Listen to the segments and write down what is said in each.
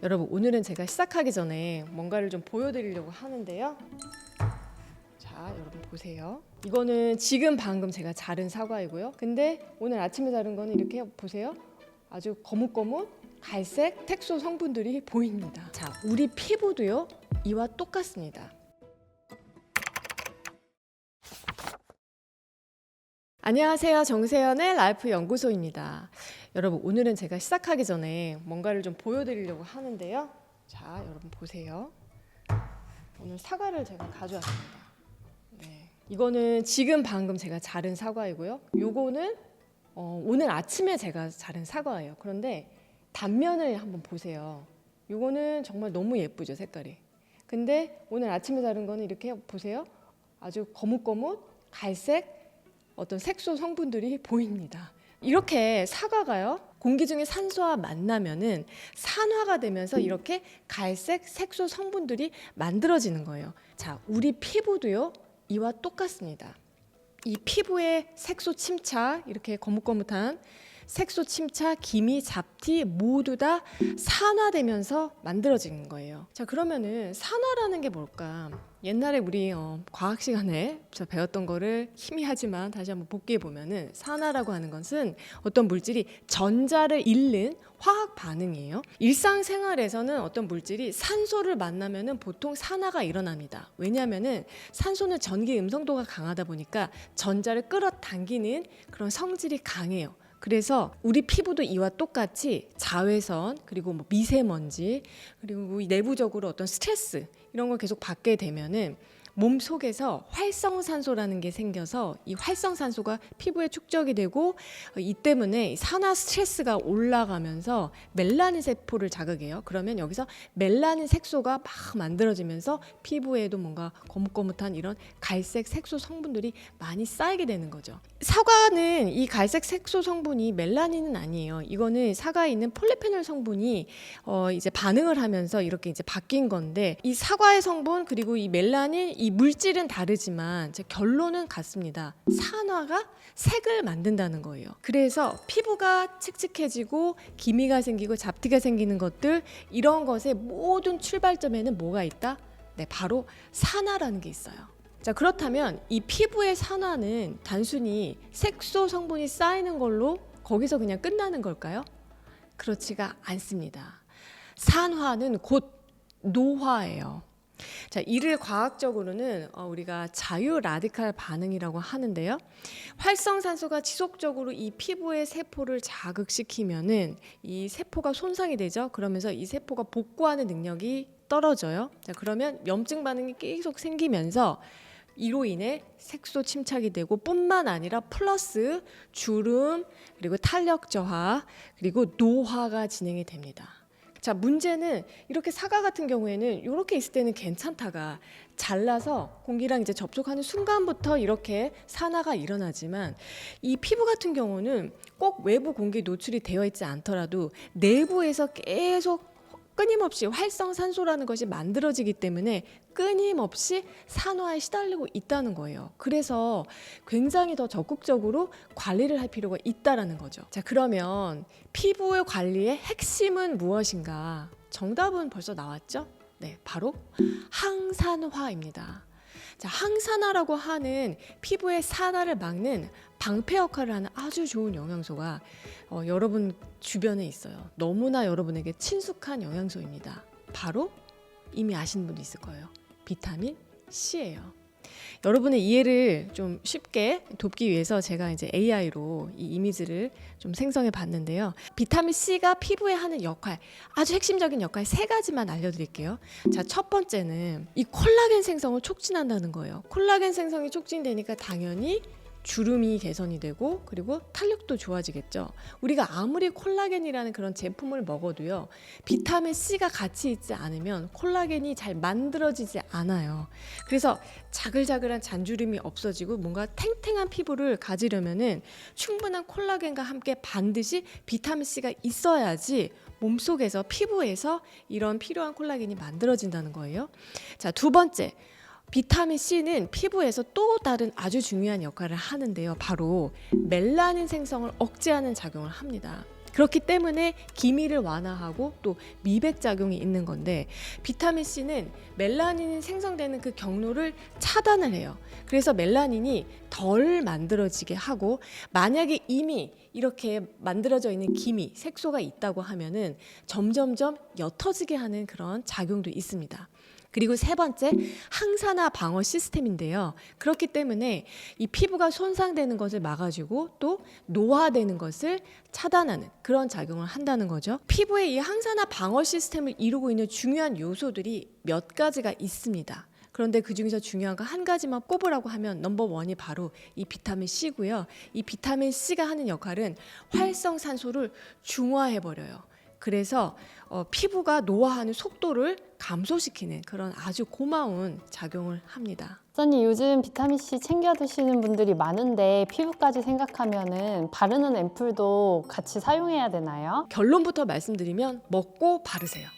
여러분, 오늘은 제가 시작하기 전에 뭔가를 좀 보여드리려고 하는데요. 자, 여러분 보세요. 이거는 지금 방금 제가 자른 사과이고요. 근데 오늘 아침에 자른 거는 이렇게 보세요. 아주 거뭇거뭇 갈색 색소 성분들이 보입니다. 자, 우리 피부도요, 이와 똑같습니다. 안녕하세요. 정세연의 라이프 연구소입니다. 여러분, 오늘은 제가 시작하기 전에 뭔가를 좀 보여드리려고 하는데요. 자, 여러분 보세요. 오늘 사과를 제가 가져왔습니다. 네. 이거는 지금 방금 제가 자른 사과이고요. 요거는 오늘 아침에 제가 자른 사과예요. 그런데 단면을 한번 보세요. 요거는 정말 너무 예쁘죠, 색깔이. 근데 오늘 아침에 자른 거는 이렇게 보세요. 아주 거뭇거뭇 갈색 어떤 색소 성분들이 보입니다. 이렇게 사과가요, 공기 중에 산소와 만나면은 산화가 되면서 이렇게 갈색 색소 성분들이 만들어지는 거예요. 자, 우리 피부도요, 이와 똑같습니다. 이 피부의 색소 침착, 이렇게 거뭇거뭇한 색소 침착, 기미, 잡티 모두 다 산화되면서 만들어지는 거예요. 자, 그러면은 산화라는 게 뭘까? 옛날에 우리 과학 시간에 배웠던 거를 희미하지만 다시 한번 복기해 보면은, 산화라고 하는 것은 어떤 물질이 전자를 잃는 화학 반응이에요. 일상생활에서는 어떤 물질이 산소를 만나면은 보통 산화가 일어납니다. 왜냐하면은 산소는 전기 음성도가 강하다 보니까 전자를 끌어당기는 그런 성질이 강해요. 그래서 우리 피부도 이와 똑같이 자외선, 그리고 미세먼지, 그리고 내부적으로 어떤 스트레스 이런 걸 계속 받게 되면은 몸 속에서 활성산소라는 게 생겨서 이 활성산소가 피부에 축적이 되고, 이 때문에 산화 스트레스가 올라가면서 멜라닌 세포를 자극해요. 그러면 여기서 멜라닌 색소가 막 만들어지면서 피부에도 뭔가 거뭇거뭇한 이런 갈색 색소 성분들이 많이 쌓이게 되는 거죠. 사과는 이 갈색 색소 성분이 멜라닌은 아니에요. 이거는 사과에 있는 폴리페놀 성분이 이제 반응을 하면서 이렇게 이제 바뀐 건데, 이 사과의 성분 그리고 이 멜라닌, 이 물질은 다르지만 제 결론은 같습니다. 산화가 색을 만든다는 거예요. 그래서 피부가 칙칙해지고 기미가 생기고 잡티가 생기는 것들, 이런 것의 모든 출발점에는 뭐가 있다? 네, 바로 산화라는 게 있어요. 자, 그렇다면 이 피부의 산화는 단순히 색소 성분이 쌓이는 걸로 거기서 그냥 끝나는 걸까요? 그렇지가 않습니다. 산화는 곧 노화예요. 자, 이를 과학적으로는 우리가 자유 라디칼 반응이라고 하는데요. 활성산소가 지속적으로 이 피부의 세포를 자극시키면은 이 세포가 손상이 되죠. 그러면서 이 세포가 복구하는 능력이 떨어져요. 자, 그러면 염증 반응이 계속 생기면서 이로 인해 색소 침착이 되고, 뿐만 아니라 플러스 주름, 그리고 탄력 저하, 그리고 노화가 진행이 됩니다. 자, 문제는 이렇게 사과 같은 경우에는 이렇게 있을 때는 괜찮다가 잘라서 공기랑 이제 접촉하는 순간부터 이렇게 산화가 일어나지만, 이 피부 같은 경우는 꼭 외부 공기에 노출이 되어 있지 않더라도 내부에서 계속 끊임없이 활성산소라는 것이 만들어지기 때문에 끊임없이 산화에 시달리고 있다는 거예요. 그래서 굉장히 더 적극적으로 관리를 할 필요가 있다라는 거죠. 자, 그러면 피부의 관리의 핵심은 무엇인가? 정답은 벌써 나왔죠? 네, 바로 항산화입니다. 자, 항산화라고 하는 피부의 산화를 막는 방패 역할을 하는 아주 좋은 영양소가 여러분 주변에 있어요. 너무나 여러분에게 친숙한 영양소입니다. 바로 이미 아시는 분도 있을 거예요. 비타민 C예요. 여러분의 이해를 좀 쉽게 돕기 위해서 제가 이제 AI로 이 이미지를 좀 생성해 봤는데요. 비타민 C가 피부에 하는 역할, 아주 핵심적인 역할 3가지만 알려드릴게요. 자, 첫 번째는 이 콜라겐 생성을 촉진한다는 거예요. 콜라겐 생성이 촉진되니까 당연히 주름이 개선이 되고, 그리고 탄력도 좋아지겠죠. 우리가 아무리 콜라겐이라는 그런 제품을 먹어도요, 비타민 C가 같이 있지 않으면 콜라겐이 잘 만들어지지 않아요. 그래서 자글자글한 잔주름이 없어지고 뭔가 탱탱한 피부를 가지려면은 충분한 콜라겐과 함께 반드시 비타민 C가 있어야지 몸속에서, 피부에서 이런 필요한 콜라겐이 만들어진다는 거예요. 자, 두 번째, 비타민 C는 피부에서 또 다른 아주 중요한 역할을 하는데요. 바로 멜라닌 생성을 억제하는 작용을 합니다. 그렇기 때문에 기미를 완화하고 또 미백 작용이 있는 건데, 비타민 C는 멜라닌이 생성되는 그 경로를 차단을 해요. 그래서 멜라닌이 덜 만들어지게 하고, 만약에 이미 이렇게 만들어져 있는 기미, 색소가 있다고 하면은 점점점 옅어지게 하는 그런 작용도 있습니다. 그리고 세 번째, 항산화 방어 시스템인데요. 그렇기 때문에 이 피부가 손상되는 것을 막아주고 또 노화되는 것을 차단하는 그런 작용을 한다는 거죠. 피부에 이 항산화 방어 시스템을 이루고 있는 중요한 요소들이 몇 가지가 있습니다. 그런데 그 중에서 중요한 거 한 가지만 꼽으라고 하면 넘버 원이 바로 이 비타민 C고요. 이 비타민 C가 하는 역할은 활성산소를 중화해버려요. 그래서 피부가 노화하는 속도를 감소시키는 그런 아주 고마운 작용을 합니다. 박사님, 요즘 비타민C 챙겨 드시는 분들이 많은데 피부까지 생각하면은 바르는 앰플도 같이 사용해야 되나요? 결론부터 말씀드리면 먹고 바르세요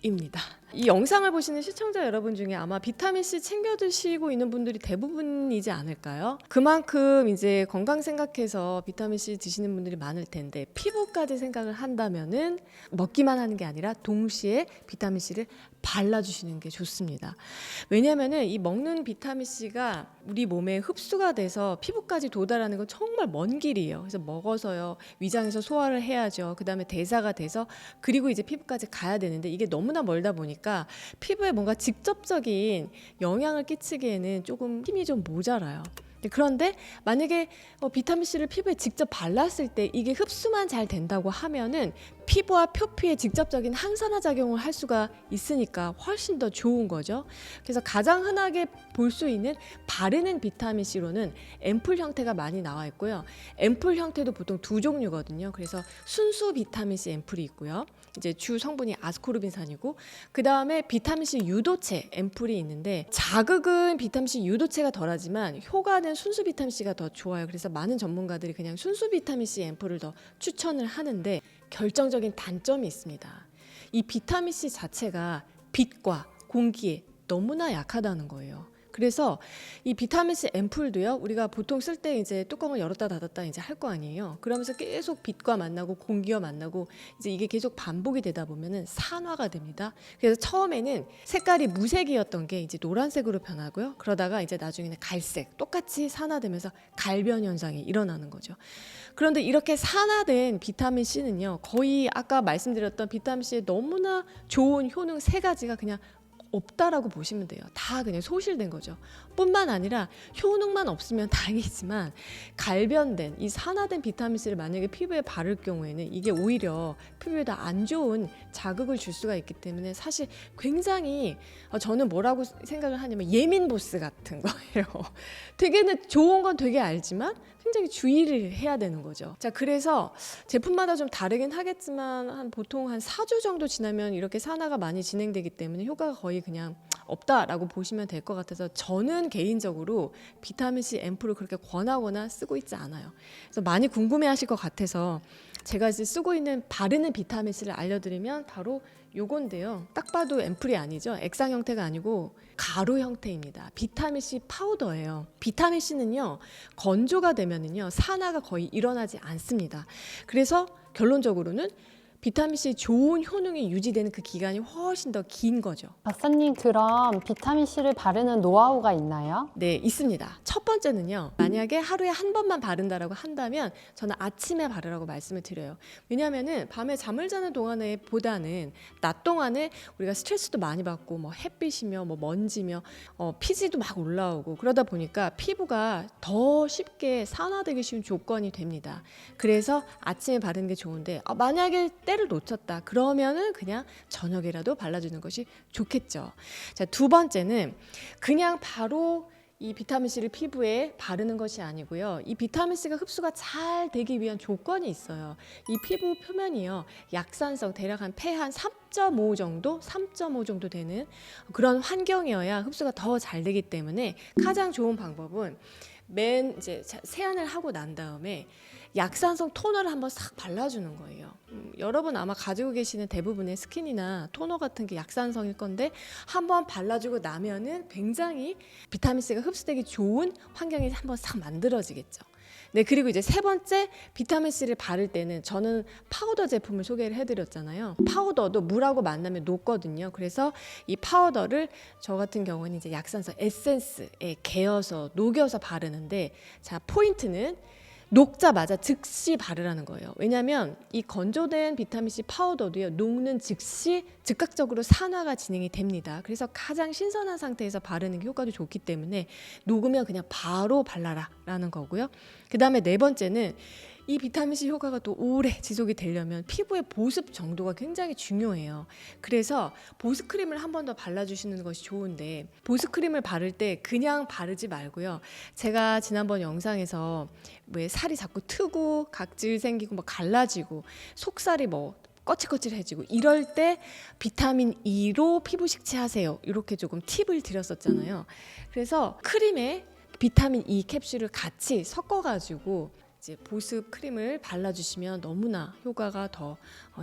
입니다. 이 영상을 보시는 시청자 여러분 중에 아마 비타민C 챙겨 드시고 있는 분들이 대부분이지 않을까요? 그만큼 이제 건강 생각해서 비타민C 드시는 분들이 많을 텐데, 피부까지 생각을 한다면은 먹기만 하는 게 아니라 동시에 비타민C를 발라주시는 게 좋습니다. 왜냐하면은 이 먹는 비타민C가 우리 몸에 흡수가 돼서 피부까지 도달하는 건 정말 먼 길이에요. 그래서 먹어서요, 위장에서 소화를 해야죠. 그 다음에 대사가 돼서 그리고 이제 피부까지 가야 되는데, 이게 너무나 멀다 보니까 피부에 뭔가 직접적인 영향을 끼치기에는 조금 힘이 좀 모자라요. 그런데 만약에 비타민C를 피부에 직접 발랐을 때 이게 흡수만 잘 된다고 하면은 피부와 표피에 직접적인 항산화 작용을 할 수가 있으니까 훨씬 더 좋은 거죠. 그래서 가장 흔하게 볼 수 있는 바르는 비타민C로는 앰플 형태가 많이 나와 있고요. 앰플 형태도 보통 두 종류거든요. 그래서 순수 비타민C 앰플이 있고요. 이제 주 성분이 아스코르빈산이고, 그 다음에 비타민C 유도체 앰플이 있는데, 자극은 비타민C 유도체가 덜하지만 효과는 순수 비타민C가 더 좋아요. 그래서 많은 전문가들이 그냥 순수 비타민C 앰플을 더 추천을 하는데, 결정적인 단점이 있습니다. 이 비타민C 자체가 빛과 공기에 너무나 약하다는 거예요. 그래서 이 비타민C 앰플도요, 우리가 보통 쓸 때 이제 뚜껑을 열었다 닫았다 이제 할 거 아니에요. 그러면서 계속 빛과 만나고 공기와 만나고 이제 이게 계속 반복이 되다 보면은 산화가 됩니다. 그래서 처음에는 색깔이 무색이었던 게 이제 노란색으로 변하고요. 그러다가 이제 나중에는 갈색, 똑같이 산화되면서 갈변 현상이 일어나는 거죠. 그런데 이렇게 산화된 비타민 C는요, 거의 아까 말씀드렸던 비타민 C의 너무나 좋은 효능 세 가지가 그냥 없다라고 보시면 돼요. 다 그냥 소실된 거죠. 뿐만 아니라 효능만 없으면 다행이지만, 갈변된 이 산화된 비타민C를 만약에 피부에 바를 경우에는 이게 오히려 피부에다 안 좋은 자극을 줄 수가 있기 때문에, 사실 굉장히 저는 뭐라고 생각을 하냐면 예민 보스 같은 거예요. 되게는 좋은 건 되게 알지만 굉장히 주의를 해야 되는 거죠. 자, 그래서 제품마다 좀 다르긴 하겠지만 보통 한 4주 정도 지나면 이렇게 산화가 많이 진행되기 때문에 효과가 거의 그냥 없다라고 보시면 될 것 같아서, 저는 개인적으로 비타민C 앰플을 그렇게 권하거나 쓰고 있지 않아요. 그래서 많이 궁금해하실 것 같아서 제가 이제 쓰고 있는 바르는 비타민C를 알려드리면 바로 요건데요. 딱 봐도 앰플이 아니죠. 액상 형태가 아니고 가루 형태입니다. 비타민C 파우더예요. 비타민C는요, 건조가 되면은요, 산화가 거의 일어나지 않습니다. 그래서 결론적으로는 비타민C 좋은 효능이 유지되는 그 기간이 훨씬 더 긴 거죠. 박사님, 그럼 비타민C를 바르는 노하우가 있나요? 네, 있습니다. 첫 번째는요, 만약에 하루에 한 번만 바른다라고 한다면 저는 아침에 바르라고 말씀을 드려요. 왜냐하면은 밤에 잠을 자는 동안에 보다는 낮 동안에 우리가 스트레스도 많이 받고 뭐 햇빛이며 뭐 먼지며 피지도 막 올라오고 그러다 보니까 피부가 더 쉽게 산화되기 쉬운 조건이 됩니다. 그래서 아침에 바르는 게 좋은데, 만약에 때를 놓쳤다 그러면은 그냥 저녁에라도 발라주는 것이 좋겠죠. 자, 두 번째는 그냥 바로 이 비타민C를 피부에 바르는 것이 아니고요. 이 비타민C가 흡수가 잘 되기 위한 조건이 있어요. 이 피부 표면이요, 약산성 대략 한 pH 3.5 정도 되는 그런 환경이어야 흡수가 더 잘 되기 때문에, 가장 좋은 방법은 이제 세안을 하고 난 다음에 약산성 토너를 한번 싹 발라주는 거예요. 여러분 아마 가지고 계시는 대부분의 스킨이나 토너 같은 게 약산성일 건데, 한번 발라주고 나면은 굉장히 비타민C가 흡수되기 좋은 환경이 한번 싹 만들어지겠죠. 네, 그리고 이제 세 번째 비타민C를 바를 때는 저는 파우더 제품을 소개를 해드렸잖아요. 파우더도 물하고 만나면 녹거든요. 그래서 이 파우더를 저 같은 경우는 이제 약산성 에센스에 개어서 녹여서 바르는데, 자, 포인트는 녹자마자 즉시 바르라는 거예요. 왜냐하면 이 건조된 비타민C 파우더도요, 녹는 즉시 즉각적으로 산화가 진행이 됩니다. 그래서 가장 신선한 상태에서 바르는 게 효과도 좋기 때문에 녹으면 그냥 바로 발라라 라는 거고요. 그 다음에 네 번째는 이 비타민C 효과가 또 오래 지속이 되려면 피부의 보습 정도가 굉장히 중요해요. 그래서 보습크림을 한 번 더 발라주시는 것이 좋은데, 보습크림을 바를 때 그냥 바르지 말고요. 제가 지난번 영상에서 왜 살이 자꾸 트고 각질 생기고 뭐 갈라지고 속살이 뭐 거칠거칠해지고 이럴 때 비타민 E로 피부 식히하세요. 이렇게 조금 팁을 드렸었잖아요. 그래서 크림에 비타민 E 캡슐을 같이 섞어가지고 이제 보습 크림을 발라주시면 너무나 효과가 더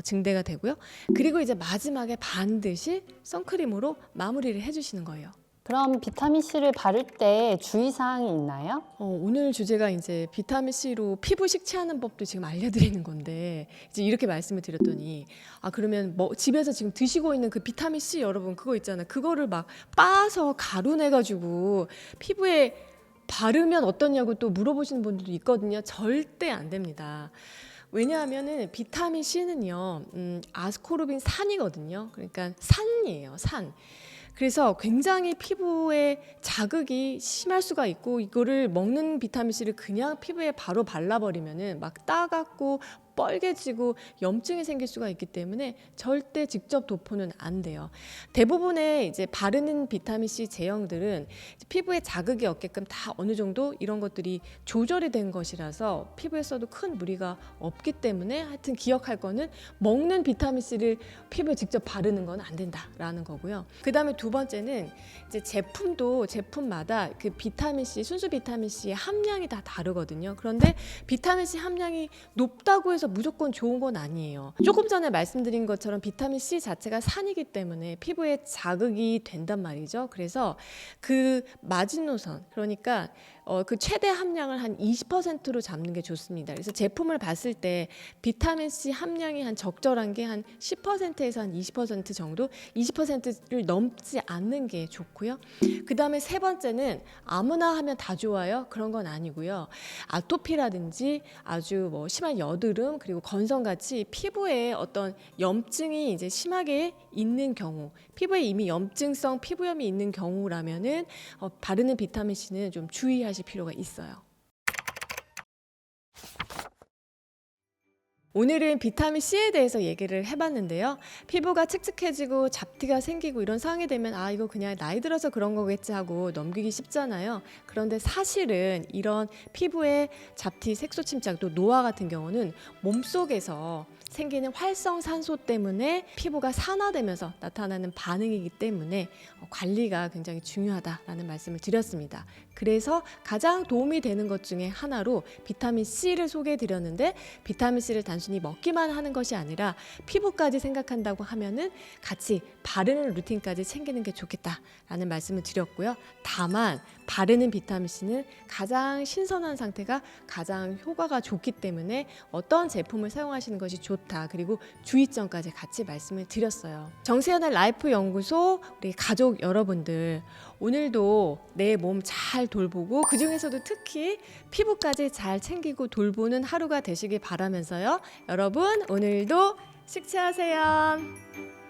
증대가 되고요. 그리고 이제 마지막에 반드시 선크림으로 마무리를 해주시는 거예요. 그럼 비타민C를 바를 때 주의사항이 있나요? 오늘 주제가 이제 비타민C로 피부 식히하는 법도 지금 알려드리는 건데, 이제 이렇게 말씀을 드렸더니, 아, 그러면 뭐 집에서 지금 드시고 있는 그 비타민C 여러분 그거 있잖아요. 그거를 막 빻아서 가루 내가지고 피부에 바르면 어떠냐고 또 물어보시는 분들도 있거든요. 절대 안 됩니다. 왜냐하면은 비타민 C는요, 아스코르빈 산이거든요. 그러니까 산이에요, 산. 그래서 굉장히 피부에 자극이 심할 수가 있고, 이거를 먹는 비타민 C를 그냥 피부에 바로 발라버리면은 막 따갑고 뻘개지고 염증이 생길 수가 있기 때문에 절대 직접 도포는 안 돼요. 대부분의 이제 바르는 비타민 C 제형들은 피부에 자극이 없게끔 다 어느 정도 이런 것들이 조절이 된 것이라서 피부에서도 큰 무리가 없기 때문에, 하여튼 기억할 거는 먹는 비타민 C를 피부에 직접 바르는 건 안 된다라는 거고요. 그 다음에 두 번째는 이제 제품마다 그 비타민 C, 순수 비타민 C의 함량이 다 다르거든요. 그런데 비타민 C 함량이 높다고 해서 무조건 좋은 건 아니에요. 조금 전에 말씀드린 것처럼 비타민 C 자체가 산이기 때문에 피부에 자극이 된단 말이죠. 그래서 그 마지노선, 그러니까 그 최대 함량을 한 20%로 잡는 게 좋습니다. 그래서 제품을 봤을 때 비타민 C 함량이 한 적절한 게 한 10%에서 한 20% 정도, 20%를 넘지 않는 게 좋고요. 그 다음에 세 번째는 아무나 하면 다 좋아요? 그런 건 아니고요. 아토피라든지 아주 뭐 심한 여드름, 그리고 건성같이 피부에 어떤 염증이 이제 심하게 있는 경우, 피부에 이미 염증성 피부염이 있는 경우라면은 바르는 비타민 C는 좀 주의하실 필요가 있어요. 오늘은 비타민 C에 대해서 얘기를 해봤는데요. 피부가 칙칙해지고 잡티가 생기고 이런 상황이 되면 아, 이거 그냥 나이 들어서 그런 거겠지 하고 넘기기 쉽잖아요. 그런데 사실은 이런 피부의 잡티, 색소 침착, 또 노화 같은 경우는 몸속에서 생기는 활성산소 때문에 피부가 산화되면서 나타나는 반응이기 때문에 관리가 굉장히 중요하다라는 말씀을 드렸습니다. 그래서 가장 도움이 되는 것 중에 하나로 비타민 C를 소개해 드렸는데, 비타민 C를 단순히 먹기만 하는 것이 아니라 피부까지 생각한다고 하면은 같이 바르는 루틴까지 챙기는 게 좋겠다라는 말씀을 드렸고요. 다만 바르는 비타민 C는 가장 신선한 상태가 가장 효과가 좋기 때문에 어떤 제품을 사용하시는 것이 좋다, 그리고 주의점까지 같이 말씀을 드렸어요. 정세현의 라이프 연구소 우리 가족 여러분들, 오늘도 내 몸 잘 돌보고 그 중에서도 특히 피부까지 잘 챙기고 돌보는 하루가 되시길 바라면서요. 여러분 오늘도 식사하세요.